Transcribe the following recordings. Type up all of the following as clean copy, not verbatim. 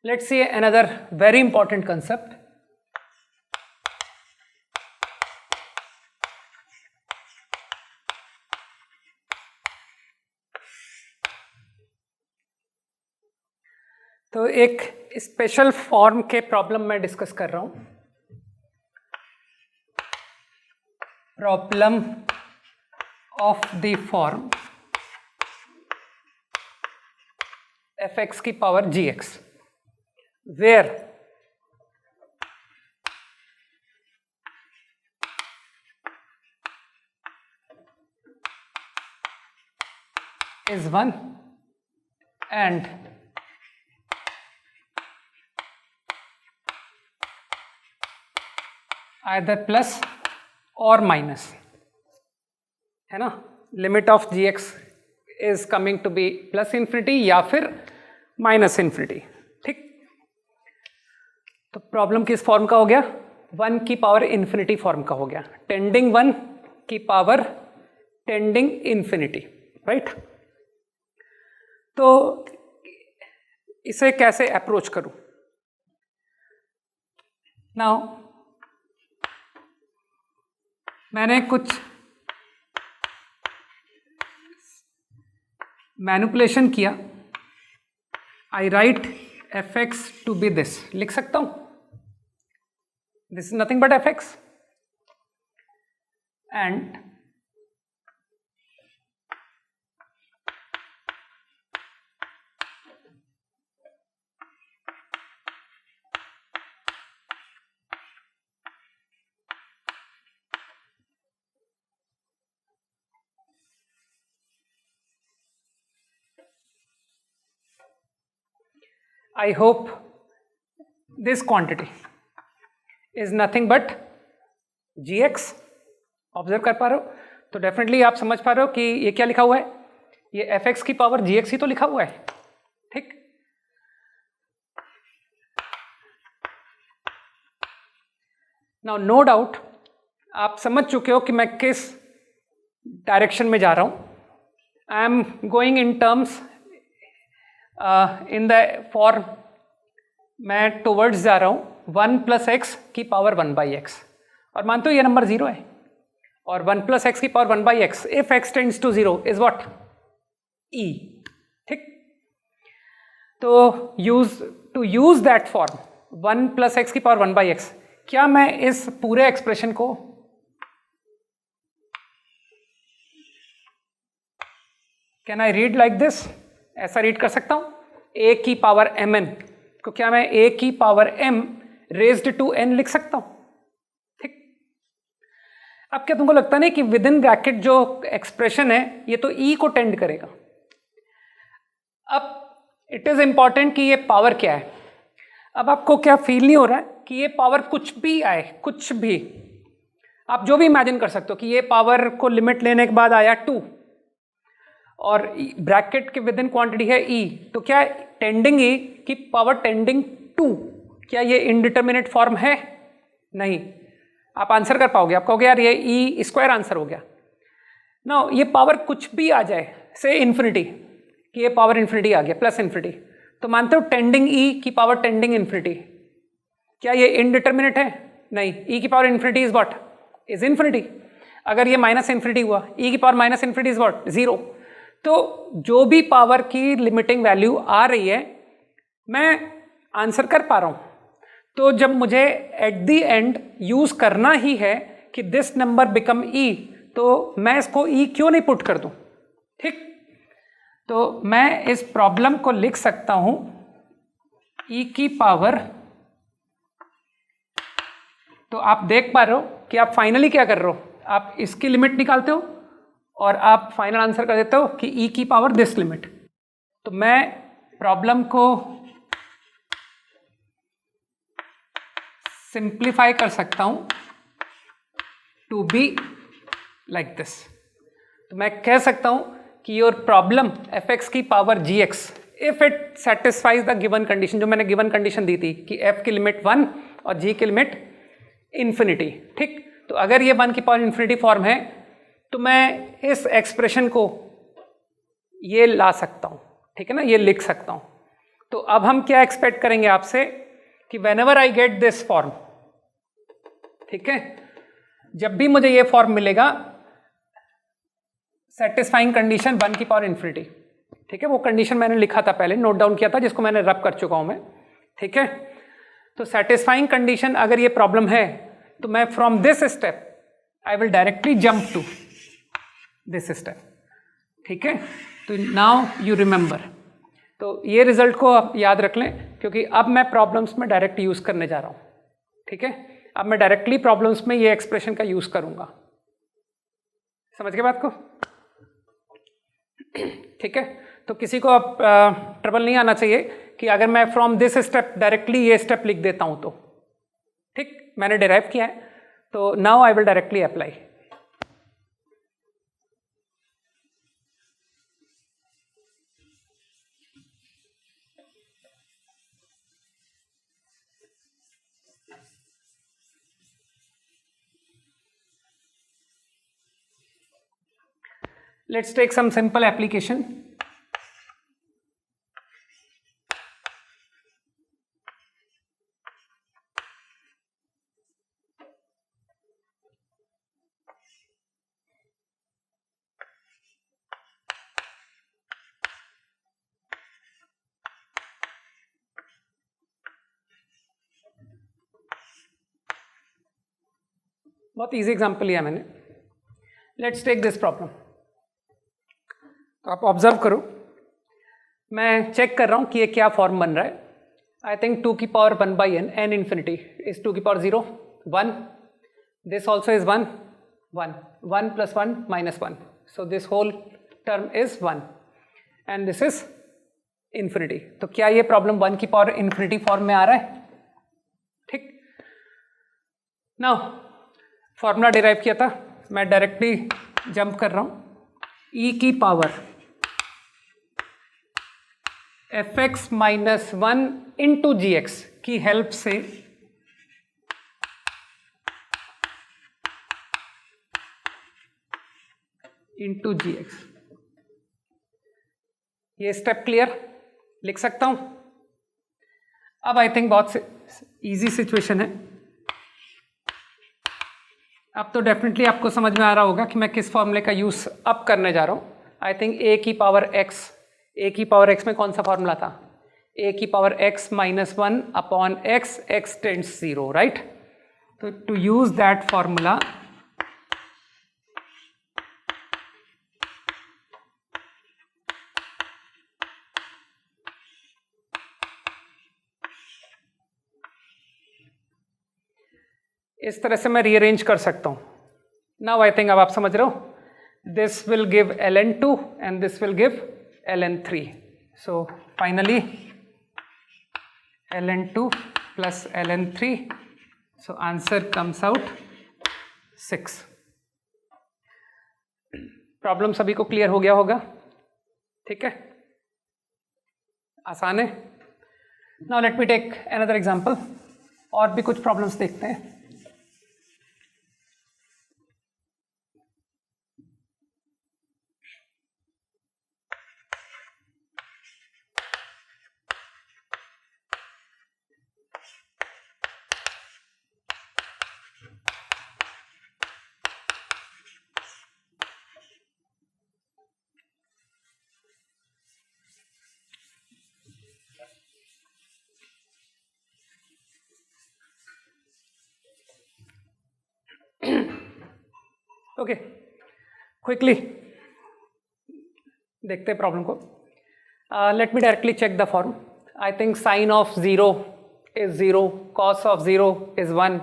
Let's see another very important concept. तो एक special form के प्रॉब्लम मैं डिस्कस कर रहा हूं. Problem of the form fx की power gx, where is 1 and either plus और माइनस, है ना. Limit of g x is coming to be plus infinity या फिर माइनस इन्फिनिटी. ठीक. तो प्रॉब्लम किस फॉर्म का हो गया? 1 की पावर इन्फिनिटी फॉर्म का हो गया. टेंडिंग 1 की पावर टेंडिंग इन्फिनिटी, राइट. तो इसे कैसे अप्रोच करूं? नाउ मैंने कुछ मैनिपुलेशन किया. I write f x to be this. लिख सकता हूं this is nothing but f x and I hope this quantity is nothing but gx. Observe कर पा रहे हो? तो डेफिनेटली आप समझ पा रहे हो कि ये क्या लिखा हुआ है. ये fx की पावर gx ही तो लिखा हुआ है. ठीक. नाउ नो डाउट आप समझ चुके हो कि मैं किस डायरेक्शन में जा रहा हूं. I am going in terms in the form, मैं टुवर्ड्स जा रहा हूं 1 प्लस एक्स की पावर 1 बाई एक्स. और मानते हो ये नंबर 0 है और 1 प्लस एक्स की power 1 by x if x tends to 0 is what? E. ठीक. तो use that form 1 plus x की पावर 1 बाई एक्स, क्या मैं इस पूरे एक्सप्रेशन को can I read like this? ऐसा रीड कर सकता हूं a की पावर mn को क्या मैं a की power m raised to n लिख सकता हूं? ठीक. अब क्या तुमको लगता नहीं कि विद इन ब्रैकेट जो एक्सप्रेशन है ये तो e को टेंड करेगा? अब इट इज इंपॉर्टेंट कि ये पावर क्या है. अब आपको क्या फील नहीं हो रहा है कि ये पावर कुछ भी आए, कुछ भी आप जो भी इमेजिन कर सकते हो कि ये पावर को लिमिट लेने के बाद आया 2 और ब्रैकेट के विद इन क्वांटिटी है e, तो क्या टेंडिंग e की पावर टेंडिंग 2, क्या ये इनडिटर्मिनेट फॉर्म है? नहीं. आप आंसर कर पाओगे, आप कहोगे यार ये e स्क्वायर आंसर हो गया. ना ये पावर कुछ भी आ जाए से इन्फिनिटी, कि ये पावर इन्फिनिटी आ गया प्लस इन्फिनिटी, तो मानते हो टेंडिंग e की पावर टेंडिंग इन्फिनिटी, क्या ये इनडिटर्मिनेट है? नहीं. e की power infinity is what? Is infinity. अगर ये माइनस इन्फिनिटी हुआ, e की पावर माइनस इन्फिनिटी इज व्हाट? 0. तो जो भी पावर की लिमिटिंग वैल्यू आ रही है मैं आंसर कर पा रहा हूं. तो जब मुझे एट द एंड यूज करना ही है कि दिस नंबर बिकम e, तो मैं इसको e क्यों नहीं पुट कर दूं? ठीक. तो मैं इस प्रॉब्लम को लिख सकता हूं e की पावर, तो आप देख पा रहे हो कि आप फाइनली क्या कर रहे हो, आप इसकी लिमिट निकालते हो और आप फाइनल आंसर कर देते हो कि e की पावर दिस लिमिट. तो मैं प्रॉब्लम को सिंप्लीफाई कर सकता हूं टू बी लाइक दिस. तो मैं कह सकता हूं कि योर प्रॉब्लम fx की power gx if it satisfies the given condition, जो मैंने गिवन कंडीशन दी थी कि f की लिमिट 1 और g की लिमिट इन्फिनिटी. ठीक. तो अगर ये 1 की पावर इन्फिनिटी फॉर्म है तो मैं इस एक्सप्रेशन को ये ला सकता हूं. ठीक है ना, ये लिख सकता हूं. तो अब हम क्या एक्सपेक्ट करेंगे आपसे कि whenever I get this form, ठीक है, जब भी मुझे ये फॉर्म मिलेगा सेटिस्फाइंग कंडीशन 1 की पावर इन्फिनिटी, ठीक है, वो कंडीशन मैंने लिखा था पहले, नोट डाउन किया था, जिसको मैंने रब कर चुका हूं मैं, ठीक है। तो सेटिस्फाइंग कंडीशन अगर ये प्रॉब्लम है तो मैं from this step I will directly jump to this step, ठीक है। तो नाउ यू रिमेंबर, तो ये रिजल्ट को आप याद रख लें, क्योंकि अब मैं प्रॉब्लम्स में डायरेक्ट यूज करने जा रहा हूं, ठीक है। अब मैं डायरेक्टली प्रॉब्लम्स में ये एक्सप्रेशन का यूज करूंगा, समझ गए बात को, ठीक है। तो किसी को अब ट्रबल नहीं आना चाहिए कि अगर मैं फ्रॉम दिस स्टेप डायरेक्टली ये स्टेप लिख देता हूं तो, ठीक, मैंने डिराइव किया है, तो now I will directly apply. Let's take some simple application. बहुत इजी एग्जाम्पल लिया मैंने। Let's take this problem. तो आप ऑब्जर्व करो, मैं चेक कर रहा हूँ कि ये क्या फॉर्म बन रहा है। आई थिंक 2 की power 1 by n, n infinity is 2 की power 0, 1, this also is 1, 1, 1 plus 1 minus 1, so this whole term is 1 and this is infinity. तो क्या ये प्रॉब्लम 1 की पावर इन्फिनिटी फॉर्म में आ रहा है? ठीक, नाउ फॉर्मूला डिराइव किया था, मैं डायरेक्टली जंप कर रहा हूं। ई की power f x minus 1 into g x की हेल्प से इंटू जी एक्स, ये स्टेप क्लियर लिख सकता हूं। अब आई थिंक बहुत इजी सिचुएशन है। अब तो डेफिनेटली आपको समझ में आ रहा होगा कि मैं किस फॉर्मूले का यूज अब करने जा रहा हूं। आई थिंक ए की पावर एक्स, ए की पावर एक्स में कौन सा फॉर्मूला था? ए की power x minus 1 upon x, x tends 0, right? तो टू यूज दैट फॉर्मूला इस तरह से मैं रीअरेंज कर सकता हूं। नाउ आई थिंक अब आप समझ रहे हो, this will give ln2 and this will give ln3, so finally ln2 plus ln3, so answer comes out 6। Problem सभी को क्लियर हो गया होगा? ठीक है, आसान है। Now let me take another example, और भी कुछ प्रॉब्लम्स देखते हैं। ओके, क्विकली देखते हैं प्रॉब्लम को। Let me directly check the form. I think sine of 0 is 0, cos of 0 is 1,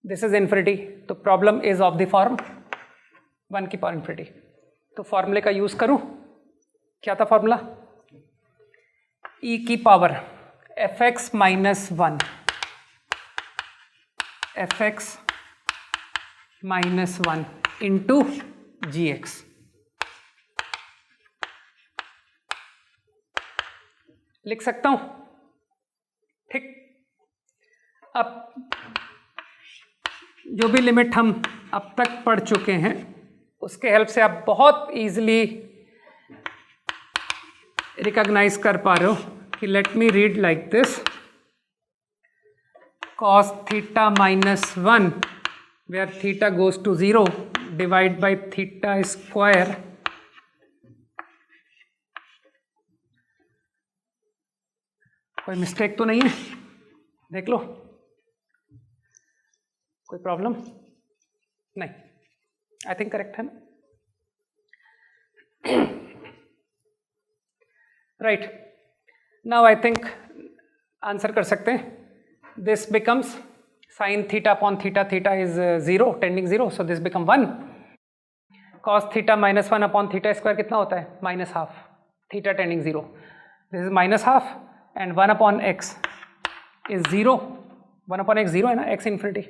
this is infinity, तो problem is of the form 1 की पावर इन्फिनिटी। तो फॉर्मूले का यूज करूं, क्या था फॉर्मूला? ई की power f x minus 1, f x minus 1 into g x. लिख सकता हूं, ठीक। अब जो भी लिमिट हम अब तक पढ़ चुके हैं उसके हेल्प से आप बहुत इजीली रिकॉग्नाइज कर पा रहे हो कि let me read like this, cos theta minus 1 where theta goes to 0 divide by theta square कोई मिस्टेक तो नहीं है, देख लो, कोई प्रॉब्लम नहीं, आई थिंक करेक्ट है ना, right. Now I think answer कर सकते हैं। This becomes sin theta upon theta, theta is 0 tending 0, so this become 1, cos theta minus 1 upon theta square कितना होता है, minus half, theta tending 0, this is minus half and 1 upon x is 0, 1 upon x 0 है ना, x infinity,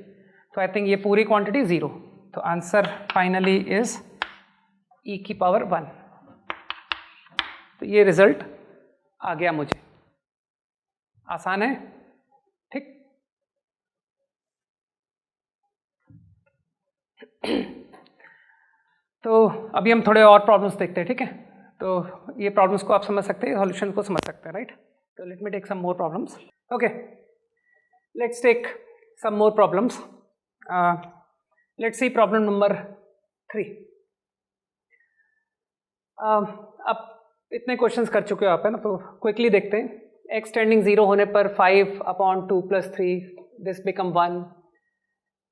तो I think ये पूरी quantity 0, तो answer finally is e की पावर 1। तो ये रिजल्ट आ गया मुझे, आसान है, ठीक। तो अभी हम थोड़े और प्रॉब्लम्स देखते हैं, ठीक है। तो ये प्रॉब्लम्स को आप समझ सकते हैं, सॉल्यूशन को समझ सकते हैं, राइट। तो let me take some more problems, okay, let's take some more problems. Let's see problem number 3। अब इतने क्वेश्चंस कर चुके हो आप, है ना, तो क्विकली देखते हैं। x टेंडिंग 0 होने पर 5 upon 2 plus 3, this become 1,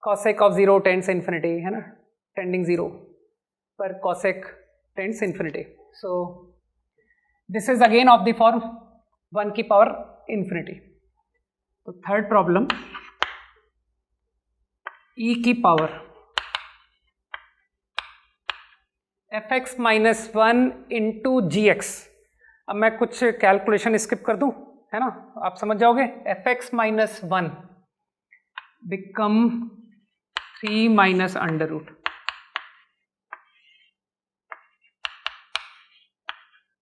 cosec of 0 tends infinity, है ना, टेंडिंग 0 पर cosec tends infinity, so this is again of the form 1 की पावर इन्फिनिटी। तो थर्ड प्रॉब्लम, e की power fx minus 1 into g x. अब मैं कुछ कैलकुलेशन स्किप कर दूं, है ना, आप समझ जाओगे। fx minus 1 become 3 minus under root,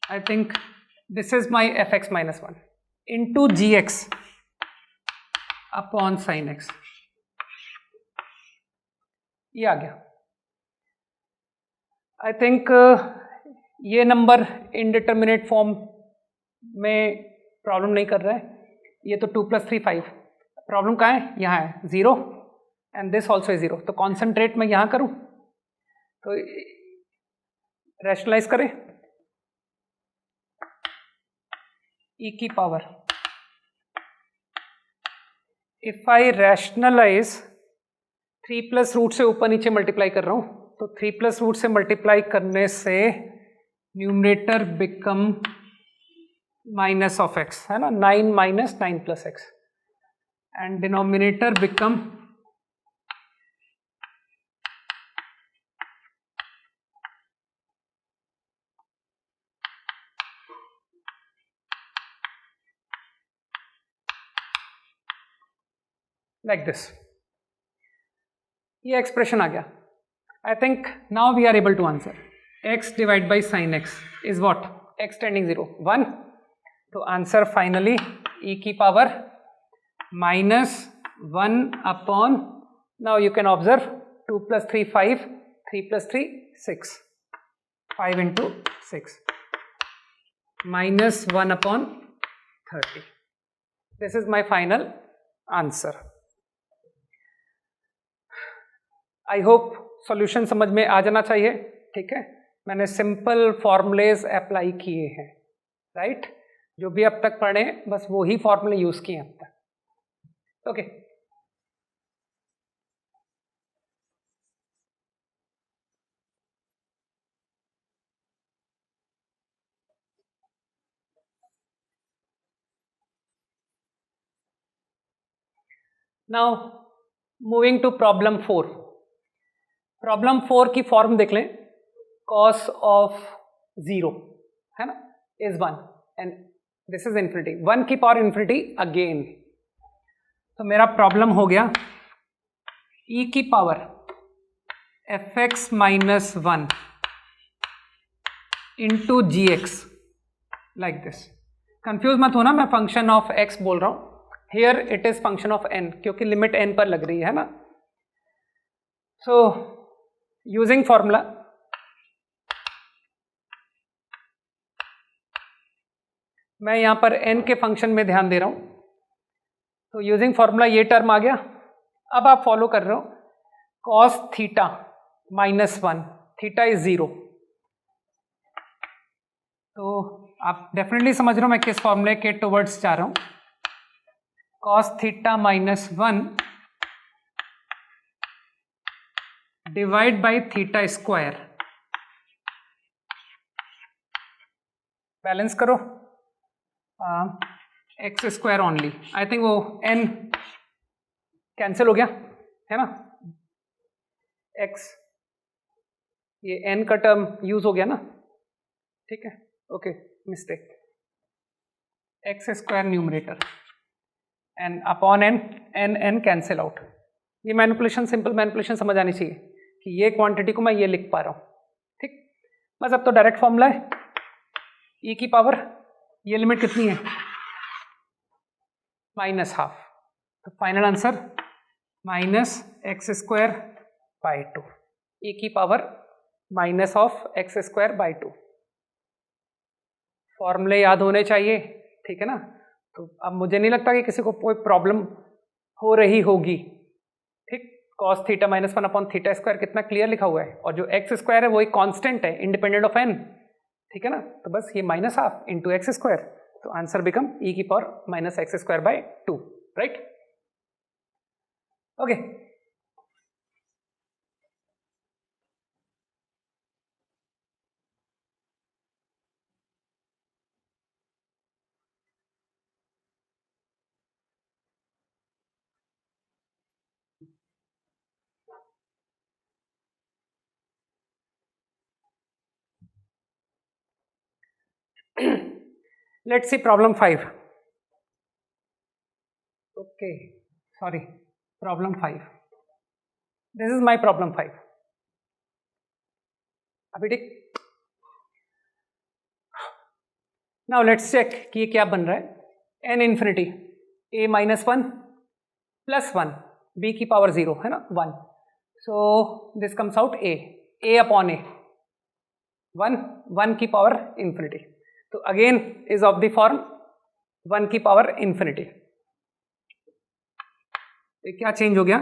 I think this is my fx minus 1 into g x upon sine x, ये आ गया। आई थिंक ये नंबर इनडिटर्मिनेट फॉर्म में प्रॉब्लम नहीं कर रहा है, ये तो 2 प्लस 3 5, प्रॉब्लम कहाँ है, यहाँ है 0 एंड दिस ऑल्सो इज 0, तो कॉन्सेंट्रेट मैं यहाँ करूँ, तो रैशनलाइज करें, e की पावर, if I rationalise 3 plus root से ऊपर नीचे मल्टीप्लाई कर रहा हूँ, तो 3 प्लस रूट से मल्टीप्लाई करने से numerator become minus of x, है ना, 9 minus 9 plus x, and denominator become like this. ये एक्सप्रेशन आ गया। I think now we are able to answer. x divide by sine x is what, x tending 0 1, तो answer finally e की पावर minus 1 upon, now you can observe 2 plus 3 5, 3 plus 3 6, 5 into 6 minus 1 upon 30, this is my final answer. I hope solution समझ में आ जाना चाहिए, ठीक है। मैंने सिंपल फॉर्मूलेज अप्लाई किए हैं, राइट, जो भी अब तक पढ़े बस वो ही फॉर्मूले यूज किए अब तक, okay. Now moving to problem 4। Problem 4 की फॉर्म देख लें, cos ऑफ 0, है ना, is 1 and this is infinity, 1 की पावर इन्फिनिटी अगेन। तो मेरा प्रॉब्लम हो गया e की power fx minus 1 into g x, like this. Confuse मत होना, मैं फंक्शन ऑफ x बोल रहा हूं, here it is function of n, क्योंकि लिमिट n पर लग रही है ना। सो यूजिंग फॉर्मूला, मैं यहाँ पर n के फंक्शन में ध्यान दे रहा हूँ, तो यूजिंग फॉर्मूला ये टर्म आ गया। अब आप फॉलो कर रहे हो cos थीटा -1, थीटा इज 0। तो आप डेफिनेटली समझ रहे हो मैं किस फॉर्मूले के टुवर्ड्स जा रहा हूँ। cos theta -1 divide by theta square, balance करो, x square only. I think वो n कैंसिल हो गया है ना, x, ये n का टर्म यूज हो गया ना, ठीक है, okay, mistake, x square numerator and upon n cancel out. ये मैनिपुलेशन, सिंपल मैनिपुलेशन समझ आनी चाहिए कि ये क्वांटिटी को मैं ये लिख पा रहा हूँ, ठीक। बस अब तो डायरेक्ट फॉर्मूला है, e की पावर, ये लिमिट कितनी है, -12, तो फाइनल आंसर -x²/2, e की पावर -(x²/2). फॉर्मूले याद होने चाहिए, ठीक है ना। तो अब मुझे नहीं लगता कि किसी को कोई प्रॉब्लम हो रही होगी, ठीक। cos theta -1 upon theta square कितना क्लियर लिखा हुआ है, और जो x² है वो एक कांस्टेंट है, इंडिपेंडेंट ऑफ n, ठीक है ना। तो बस ये -12 इंटू x², तो आंसर बिकम e की power -(x²/2), right, okay. Let's see problem 5. Okay, sorry, problem 5. This is my problem 5. अभी ठीक। Now let's check कि ये क्या बन रहा है। n infinity a -1 plus 1 b की पावर 0 है ना, 1, so this comes out a upon a, 1 की पावर infinity, तो again is of the form 1 की पावर इंफिनिटी। तो क्या चेंज हो गया,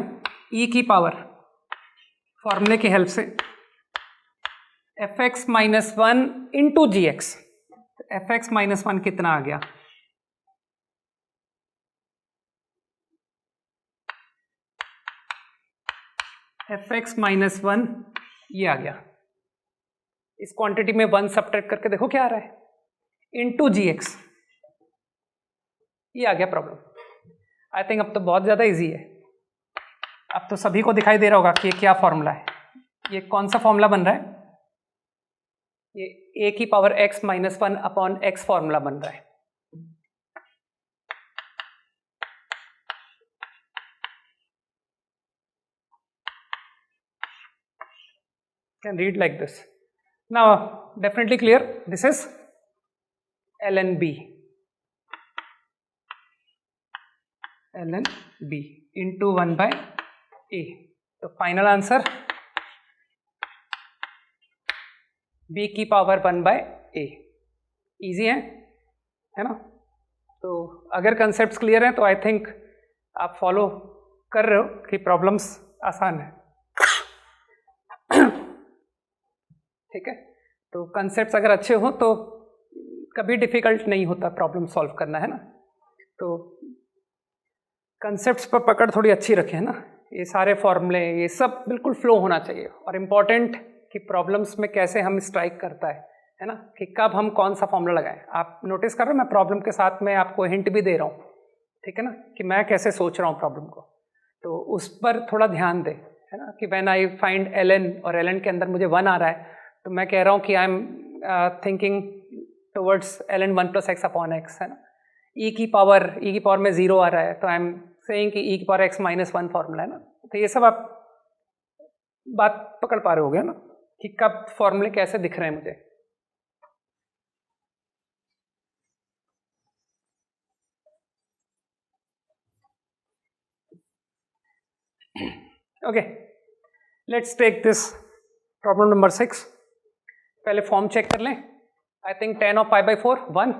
e की पावर, फॉर्मूले की हेल्प से fx -1 into g x, fx -1 कितना आ गया, fx -1 ये आ गया। इस क्वांटिटी में 1 सब्ट्रैक्ट करके देखो क्या आ रहा है, इंटू जी एक्स, ये आ गया प्रॉब्लम। आई थिंक अब तो बहुत ज़्यादा इजी है, अब तो सभी को दिखाई दे रहा होगा कि ये क्या फॉर्मूला है, ये कौन सा फॉर्मूला बन रहा है, ये a की power x -1 upon x formula बन रहा है। Can read like this. Now definitely clear, this is ln b into 1 by a, तो फाइनल आंसर b की पावर 1 by a। इजी है ना। तो अगर कंसेप्ट्स क्लियर हैं तो आई थिंक आप फॉलो कर रहे हो कि प्रॉब्लम्स आसान है, ठीक है। तो कंसेप्ट्स अगर अच्छे हो तो कभी डिफिकल्ट नहीं होता प्रॉब्लम सॉल्व करना, है ना। तो कंसेप्ट्स पर पकड़ थोड़ी अच्छी रखें ना, ये सारे फॉर्मूले ये सब बिल्कुल फ्लो होना चाहिए, और इम्पॉर्टेंट कि प्रॉब्लम्स में कैसे हम स्ट्राइक करता है ना, कि कब हम कौन सा फॉर्मूला लगाएं। आप नोटिस कर रहे हो मैं प्रॉब्लम के साथ में आपको हिंट भी दे रहा हूँ, ठीक है ना, कि मैं कैसे सोच रहा हूँ प्रॉब्लम को, तो उस पर थोड़ा ध्यान दें, है ना। कि व्हेन आई फाइंड ln और ln के अंदर मुझे 1 आ रहा है, तो मैं कह रहा हूँ कि I am thinking towards ln 1 + x upon x, है ना। e की पावर में 0 आ रहा है, तो आई एम सेइंग कि e की पावर x -1 फॉर्मूला है ना। तो ये सब आप बात पकड़ पा रहे होगे ना, कि कब फॉर्मूले कैसे दिख रहे हैं मुझे। Okay, let's take this problem number 6। पहले फॉर्म चेक कर लें। आई थिंक tan of π/4 1,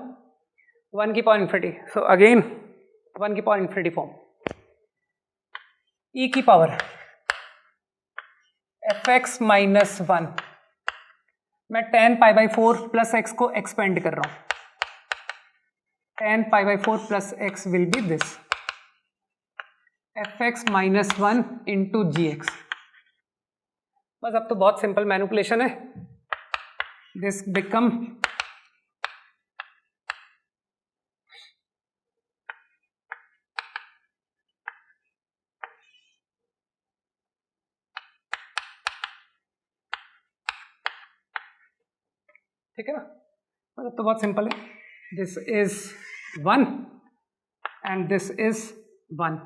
1 की पावर इन्फिनिटी, सो अगेन 1 की पावर इन्फिनिटी फॉर्म, e की पावर fx माइनस 1, मैं tan pi by 4 plus x को एक्सपेंड कर रहा हूं, tan pi by 4 plus x will be this fx minus 1 into g x. बस अब तो बहुत सिंपल मैनिपुलेशन है, दिस बिकम ठीक है ना, मतलब तो बहुत सिंपल है, this is 1 and this is 1,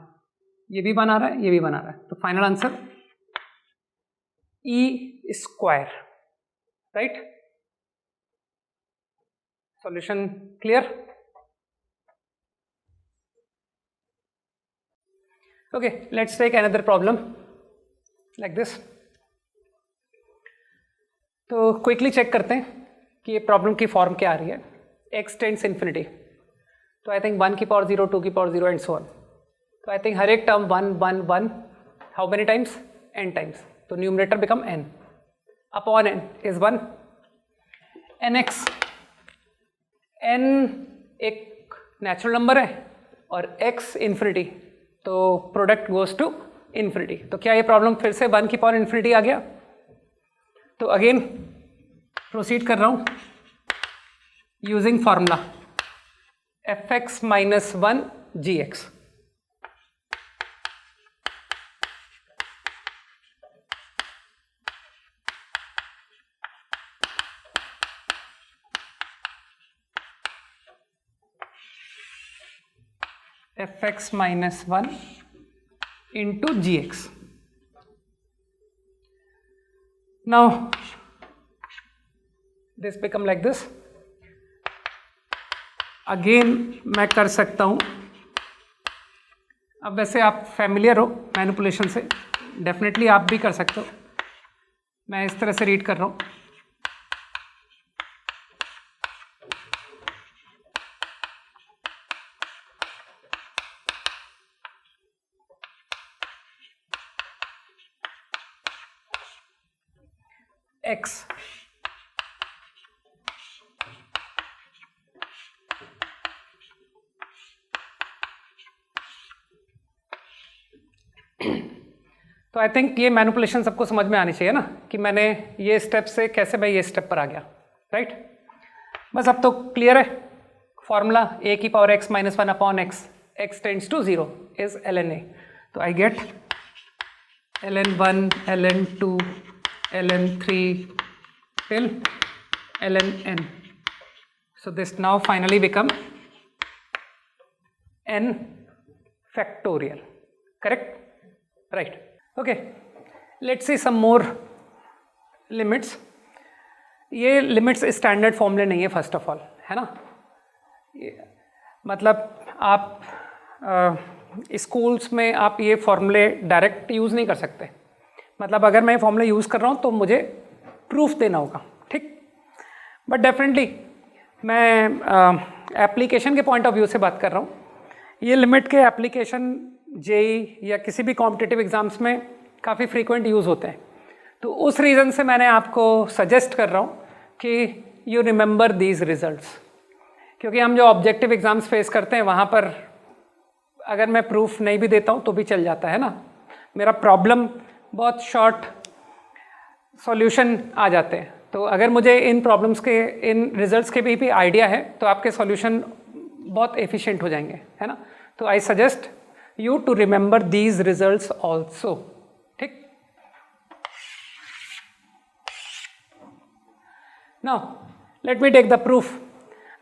ये भी बना रहा है, ये भी बना रहा है, तो final answer e square, right. Solution clear? Okay, let's take another problem like this. तो क्विकली चेक करते हैं कि ये प्रॉब्लम की फॉर्म क्या आ रही है। x टेंड्स इन्फिनिटी, तो आई थिंक 1 की पावर 0, 2 की पावर 0 एंड सो ऑन। तो आई थिंक हर एक term 1 1 1, how many times? n times, तो numerator become n upon n is 1, nx, n एक नेचुरल नंबर है और x इन्फिनिटी, तो प्रोडक्ट गोज टू इन्फिनिटी। तो क्या ये प्रॉब्लम फिर से 1 की पावर इन्फिनिटी आ गया? तो अगेन प्रोसीड कर रहा हूं using formula fx minus 1 gx। fx minus 1 into gx। Now this become like this. Again मैं कर सकता हूं, अब वैसे आप फैमिलियर हो मैनिपुलेशन से, डेफिनेटली आप भी कर सकते हो, मैं इस तरह से रीड कर रहा हूं, x तो आई थिंक ये मैनिपुलेशन सबको समझ में आनी चाहिए ना, कि मैंने ये स्टेप से कैसे मैं ये स्टेप पर आ गया, राइट। बस अब तो क्लियर है फॉर्मूला a की power x minus 1 upon x, x tends to 0 is ln a, तो I get ln1 ln2 ln3 till ln n, so this now finally become n factorial, correct, right? Okay, let's see some more limits. ये limits standard फॉर्मूले नहीं है first of all, है ना। मतलब आप schools में आप ये फॉर्मूले डायरेक्ट यूज़ नहीं कर सकते, मतलब अगर मैं फॉर्मूले यूज़ कर रहा हूँ तो मुझे प्रूफ देना होगा, ठीक। बट डेफिनेटली मैं एप्लीकेशन के पॉइंट ऑफ व्यू से बात कर रहा हूँ, ये लिमिट के एप्लीकेशन जेई या किसी भी कॉम्पिटिटिव एग्जाम्स में काफ़ी फ्रीक्वेंट यूज़ होते हैं, तो उस रीज़न से मैंने आपको सजेस्ट कर रहा हूँ कि यू रिमेंबर दीज रिजल्ट्स, क्योंकि हम जो ऑब्जेक्टिव एग्जाम्स फेस करते हैं वहाँ पर अगर मैं प्रूफ नहीं भी देता हूँ तो भी चल जाता है ना, मेरा प्रॉब्लम बहुत शॉर्ट सॉल्यूशन आ जाते हैं। तो अगर मुझे इन प्रॉब्लम्स के, इन रिजल्ट्स के भी आइडिया है तो आपके सॉल्यूशन बहुत एफिशिएंट हो जाएंगे, है ना। तो I suggest you to remember these results also, ठीक। Now let me take the proof.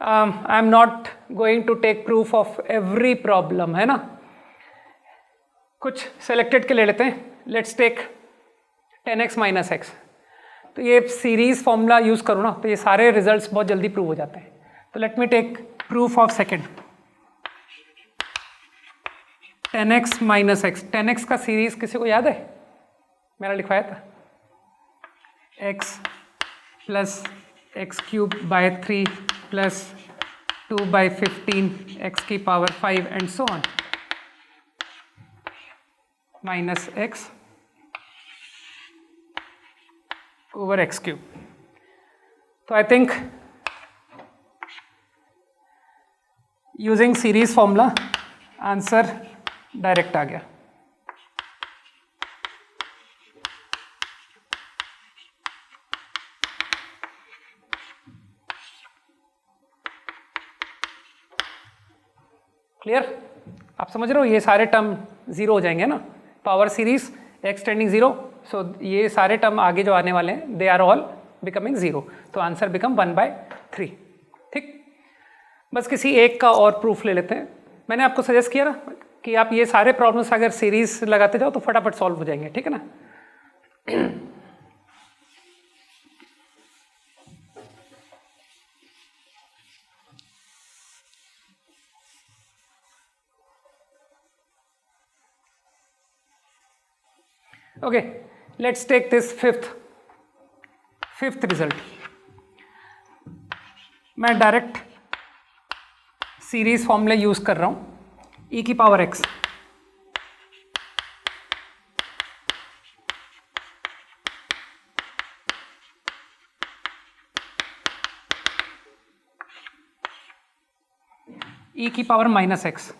I am not going to take proof of every problem, है ना, कुछ सेलेक्टेड के ले लेते हैं। Let's take 10x minus x, तो ये सीरीज फॉर्मूला यूज़ करो ना तो ये सारे रिजल्ट्स बहुत जल्दी प्रूव हो जाते हैं। तो let me take proof of second 10x minus x. 10x का सीरीज किसी को याद है? मैंने लिखवाया था x plus x cube by 3 plus 2/15 x की power 5 and so on minus x over x cube. तो I think using series formula answer direct आ गया. क्लियर? आप समझ रहे हो ये सारे टर्म जीरो हो जाएंगे ना, power series x tending zero. So ये सारे टर्म आगे जो आने वाले हैं they are all becoming zero. तो आंसर बिकम 1/3. ठीक, बस किसी एक का और प्रूफ ले लेते हैं. मैंने आपको सजेस्ट किया ना कि आप ये सारे प्रॉब्लम्स अगर सीरीज लगाते जाओ तो फटाफट सॉल्व हो जाएंगे. ठीक है ना. Okay, let's take this fifth result. मैं डायरेक्ट सीरीज फॉर्मूला यूज कर रहा हूं. e की पावर x e की पावर माइनस x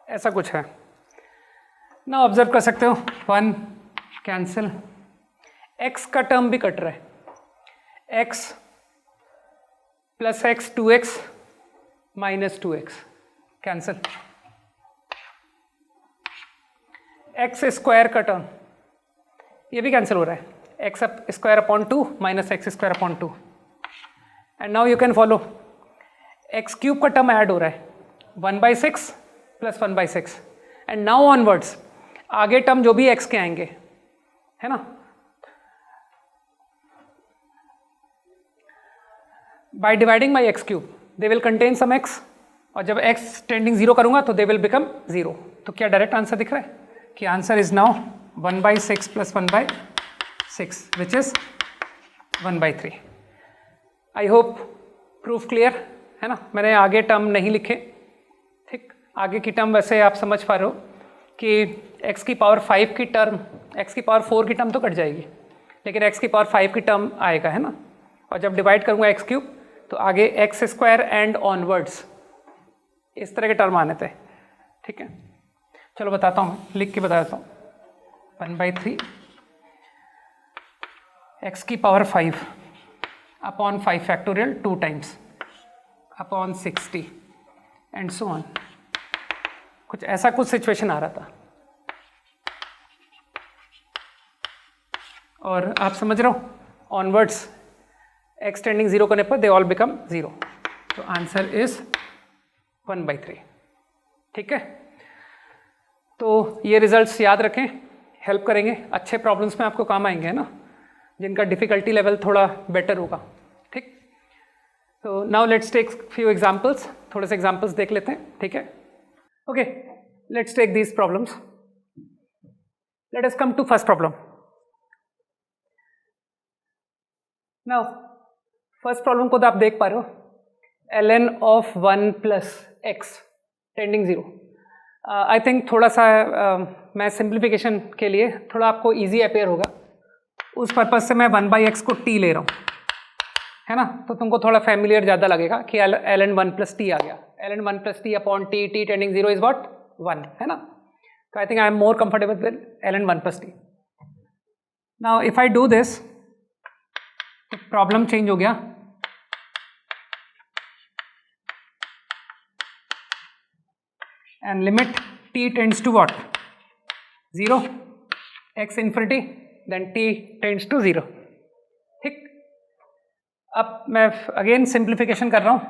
ऐसा कुछ है ना. ऑब्जर्व कर सकते हो 1 कैंसिल, x का टर्म भी कट रहा है. x plus x 2x minus 2x cancel. x square का टर्म ये भी कैंसिल हो रहा है. x square upon 2 minus x square upon 2. And now you can follow x cube का टर्म ऐड हो रहा है 1/6 प्लस 1/6. एंड नाउ ऑनवर्ड्स आगे टर्म जो भी x के आएंगे है ना, by dividing by x cube they will contain some x. और जब x टेंडिंग जीरो करूंगा तो दे विल बिकम जीरो. तो क्या डायरेक्ट आंसर दिख रहा है कि answer is now 1/6 plus 1/6 which is 1/3. I hope proof clear है ना. मैंने आगे टर्म नहीं लिखे. ठीक, आगे की टर्म वैसे आप समझ पा रहे हो कि x की पावर 5 की टर्म, x की पावर 4 की टर्म तो कट जाएगी, लेकिन x की पावर 5 की टर्म आएगा है ना. और जब डिवाइड करूंगा x क्यूब तो आगे x स्क्वायर एंड ऑनवर्ड्स इस तरह के टर्म आने थे. ठीक है, चलो बताता हूँ, लिख के बता देता हूँ. 1/3 x की power 5 upon 5 factorial 2 times upon 60 and so on. कुछ ऐसा कुछ सिचुएशन आ रहा था. और आप समझ रहे हो ऑनवर्ड्स x टेंडिंग जीरो करने पर दे ऑल बिकम जीरो. तो आंसर इज 1/3. ठीक है, तो ये रिजल्ट्स याद रखें, हेल्प करेंगे. अच्छे प्रॉब्लम्स में आपको काम आएंगे है ना, जिनका डिफिकल्टी लेवल थोड़ा बेटर होगा. ठीक, तो now let's take few examples. थोड़े से एग्जांपल्स देख लेते हैं. ठीक है, okay, let's take these problems. Let us come to first problem. Now first problem को तो आप देख पा रहे हो, ln of 1 plus x tending zero. I think थोड़ा सा मैं सिंप्लीफिकेशन के लिए थोड़ा आपको इजी अपेयर होगा, उस पर्पज से मैं 1/x को t ले रहा हूँ है ना. तो तुमको थोड़ा फैमिलियर ज़्यादा लगेगा कि ln 1 प्लस टी आ गया. ln 1 plus T upon T, T tending zero is what 1 है ना. तो I think I am more comfortable with ln 1 plus T. Now if I do this, problem change हो गया. and limit t tends to what 0 x infinity then t tends to 0. ठीक, अब मैं again simplification कर रहा हूं.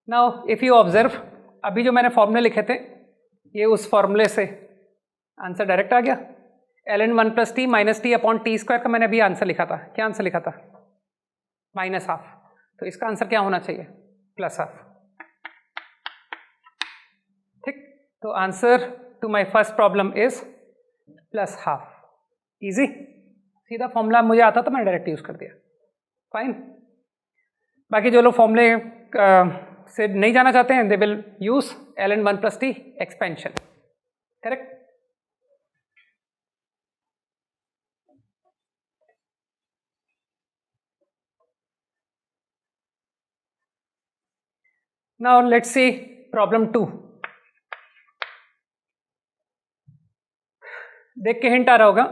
Now if you observe, अभी जो मैंने फॉर्मूले लिखे थे ये उस फॉर्मूले से आंसर डायरेक्ट आ गया। ln 1 + t - t upon T square का मैंने अभी आंसर लिखा था। क्या आंसर लिखा था? -½ तो इसका आंसर क्या होना चाहिए? +½ ठीक। तो answer to my first problem is +½ easy. सीधा फॉर्मूला मुझे आता था, मैंने डायरेक्ट यूज कर दिया। फाइन। बाकी जो लोग फॉर्मूले से नहीं जाना चाहते हैं, they will use ln 1 + t expansion. Correct. Now let's see problem 2। देख के हिंट आ रहा होगा,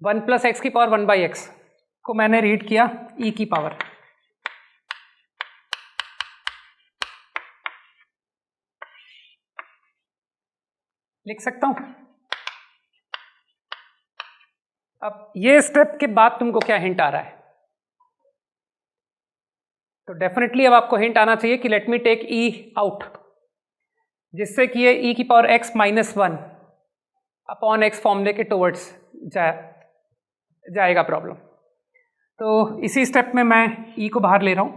1 + x की पावर 1/x को मैंने रीड किया e की पावर। लिख सकता हूं। अब ये स्टेप के बाद तुमको क्या हिंट आ रहा है? तो डेफिनेटली अब आपको हिंट आना चाहिए कि let me take e out, जिससे कि ये e की पावर x -1 अपॉन x फॉर्मूले के टुवर्ड्स जाएगा प्रॉब्लम। तो इसी स्टेप में मैं e को बाहर ले रहा हूं।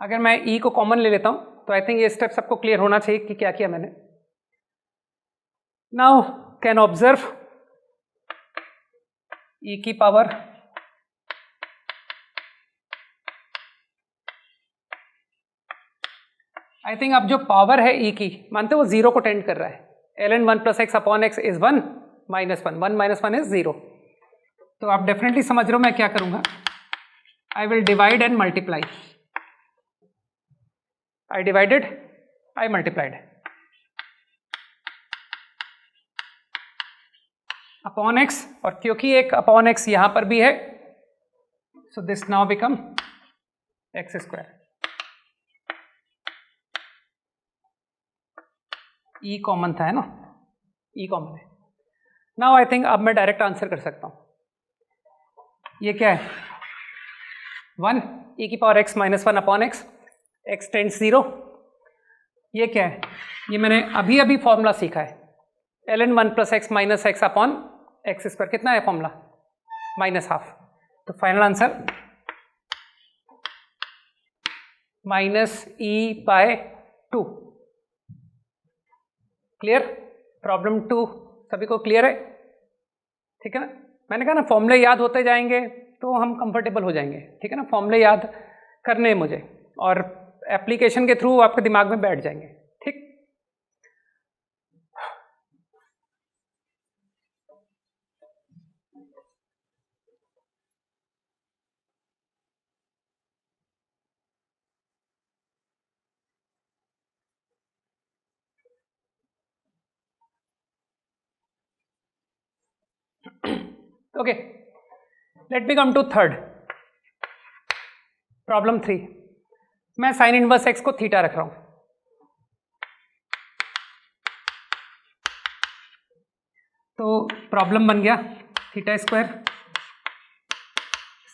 अगर मैं e को कॉमन ले लेता हूं तो आई थिंक ये स्टेप सबको क्लियर होना चाहिए कि क्या किया मैंने। नाउ कैन ऑब्जर्व e की पावर आई थिंक अब जो पावर है e की, मानते हो वो 0 को टेंड कर रहा है। ln 1 + x upon x is 1 -1 1 - 1 is 0। तो आप डेफिनेटली समझ रहे हो मैं क्या करूंगा। I will divide and multiply. I divided, I multiplied upon x, और क्योंकि एक अपॉन x यहां पर भी है, so this now become x²। e common था, है ना? e कॉमन है। नाउ आई थिंक अब मैं डायरेक्ट आंसर कर सकता हूं। ये क्या है? 1 e की power x -1 upon x, x tends 0। ये क्या है? ये मैंने अभी अभी फॉर्मूला सीखा है, ln 1 + x - x upon x²। कितना है फॉर्मूला? -½ तो final answer -e/2। Clear? Problem 2 सभी को क्लियर है? ठीक है ना? मैंने कहा ना फॉर्मूले याद होते जाएंगे तो हम कंफर्टेबल हो जाएंगे। ठीक है ना? फॉर्मूले याद करने हैं मुझे, और एप्लीकेशन के थ्रू आपके दिमाग में बैठ जाएंगे। ठीक। Okay, let me come to third problem 3। मैं साइन इनवर्स x को थीटा रख रहा हूं। तो प्रॉब्लम बन गया θ²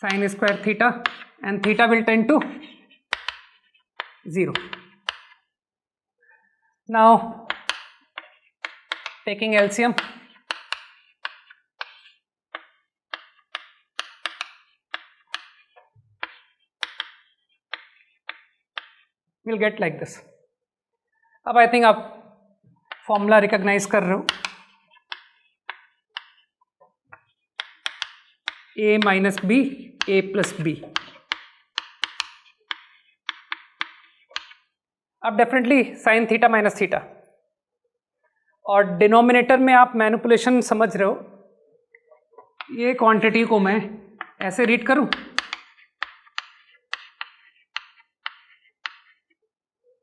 sin² theta and theta will tend to 0। Now taking LCM, will get like this. अब आई थिंक आप फॉर्मूला रिकॉग्नाइज कर रहे हो, a - b a + b। अब definitely sine theta minus theta, और डिनोमिनेटर में आप मैनिपुलेशन समझ रहे हो। ये क्वांटिटी को मैं ऐसे रीड करूं,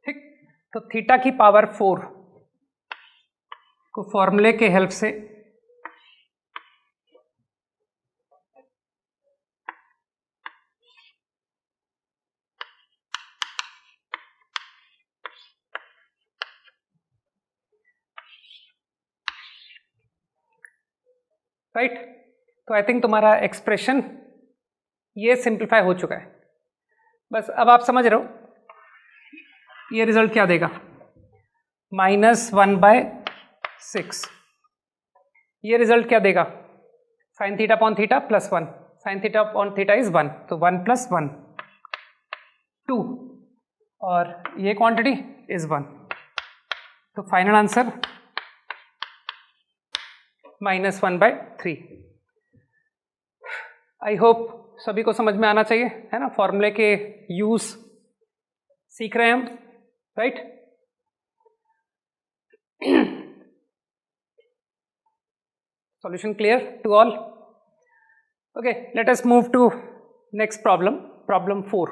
ठीक? तो थीटा की पावर 4 को फॉर्मूले के हेल्प से राइट। तो आई थिंक तुम्हारा एक्सप्रेशन ये सिंप्लीफाई हो चुका है। बस अब आप समझ रहे हो ये रिजल्ट क्या देगा, -1/6। ये रिजल्ट क्या देगा, sin theta upon theta plus 1, sin theta upon theta is 1, तो 1 + 1 2, और ये क्वांटिटी इज 1, तो फाइनल आंसर -1/3। आई होप सभी को समझ में आना चाहिए, है ना, फॉर्मूले के यूज सीख रहे हैं हम, right. Solution clear to all? Okay, let us move to next problem, problem 4.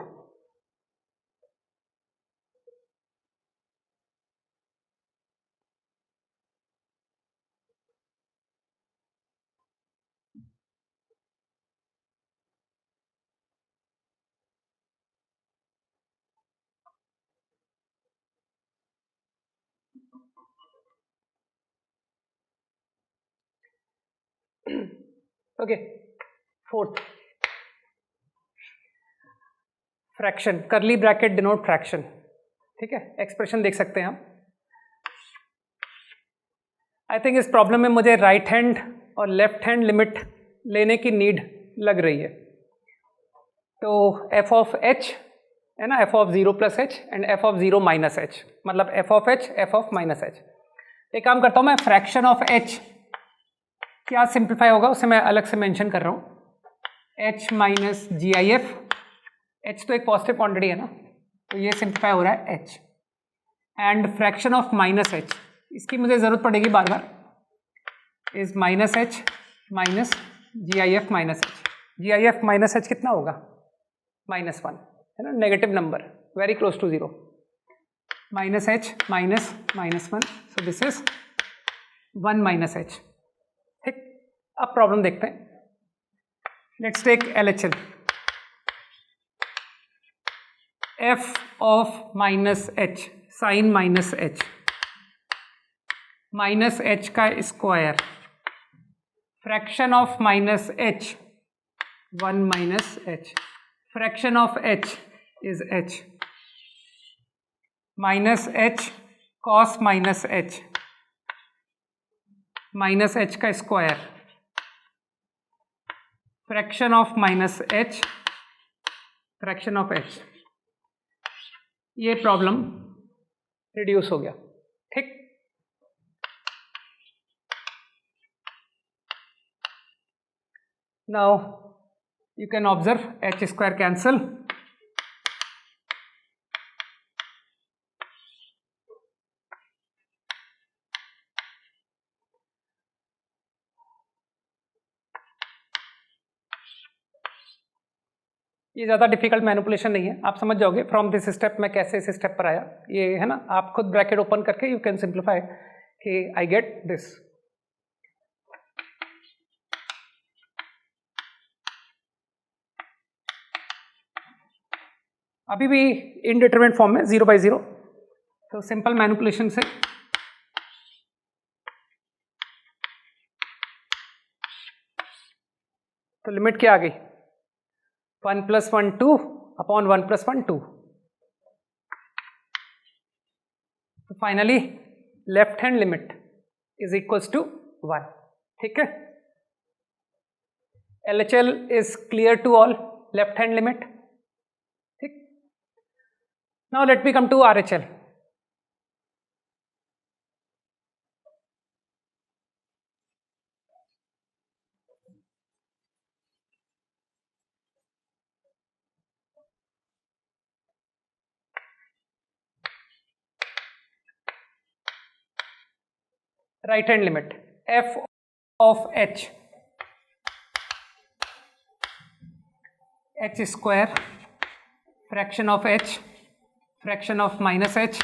Okay, fourth, fraction, करली ब्रैकेट डिनोट फ्रैक्शन, ठीक है। एक्सप्रेशन देख सकते हैं हम। आई थिंक इस प्रॉब्लम में मुझे राइट हैंड और लेफ्ट हैंड लिमिट लेने की नीड लग रही है। तो f ऑफ h है ना, f of 0 + h and f of 0 - h, मतलब f of h, f of -h। एक काम करता हूँ मैं, फ्रैक्शन ऑफ h क्या सिंप्लीफाई होगा उसे मैं अलग से मेंशन कर रहा हूँ, h - GIF। h तो एक पॉजिटिव क्वांटिटी है ना, तो ये सिंप्लीफाई हो रहा है h, and fraction of -h, इसकी मुझे ज़रूरत पड़ेगी बार बार, is -h minus GIF -h। GIF -h कितना होगा, -1, है ना, negative number, very close to 0, -h minus -1, so this is 1 - h। ठीक, अब प्रॉब्लम देखते हैं। Let's take LHL। f of -h sin -h -h का square, fraction of -h 1 - h, fraction of h is h, -h cos -h -h का square, fraction of -h, fraction of h। ये problem reduce हो गया, ठीक। Now you can observe h square cancel, ये ज़्यादा difficult manipulation नहीं है, आप समझ जाओगे फ्रॉम दिस स्टेप मैं कैसे इस स्टेप पर आया। ये है ना, आप खुद ब्रैकेट ओपन करके यू कैन सिंप्लीफाई कि आई गेट दिस। अभी भी इनडिटरमिनेट फॉर्म में 0/0, तो सिंपल मैनिपुलेशन से तो लिमिट क्या आ गई, 1 + 1 2 अपॉन 1 + 1 2, तो finally left hand limit is equals to 1, ठीक है। LHL इज clear to all, left hand limit, ठीक। Now let me come to RHL। Right hand limit f of h square, fraction of h, fraction of -h,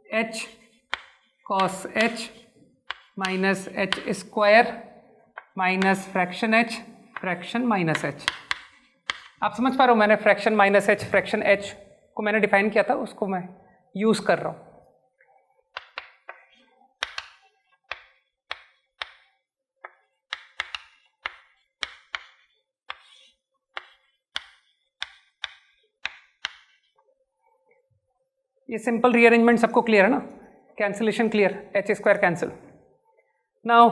h cos h minus h square minus fraction h, fraction -h। आप समझ पा रहे हो, मैंने fraction -h, fraction h को मैंने define किया था, उसको मैं यूज कर रहा हूं। ये सिंपल रीअरेंजमेंट सबको क्लियर है ना? Cancellation clear, h square cancel. Now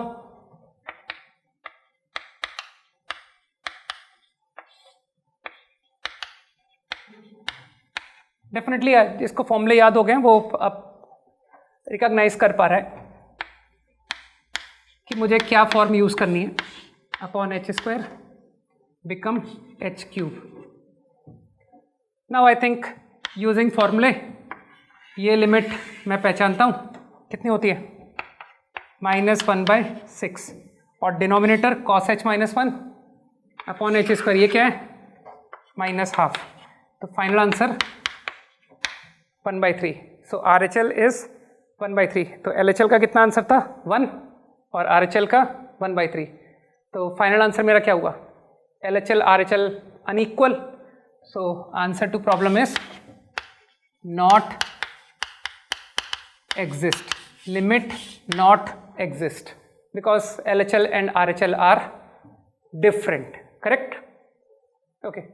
definitely जिसको फॉर्मूले याद हो गए वो अब रिकॉग्नाइज कर पा रहा है कि मुझे क्या फॉर्म यूज करनी है. Upon h square become h cube. Now I think using फॉर्मूले ये लिमिट मैं पहचानता हूँ कितनी होती है, -1/6 और denominator cos h -1 upon h square, ये क्या है -12. तो final answer 1/3. So RHL is 1/3. तो LHL का कितना आंसर था 1 और RHL का 1/3. तो फाइनल आंसर मेरा क्या हुआ, LHL RHL unequal. So answer to problem is not exist, limit not exist because LHL and RHL are different, correct? Okay.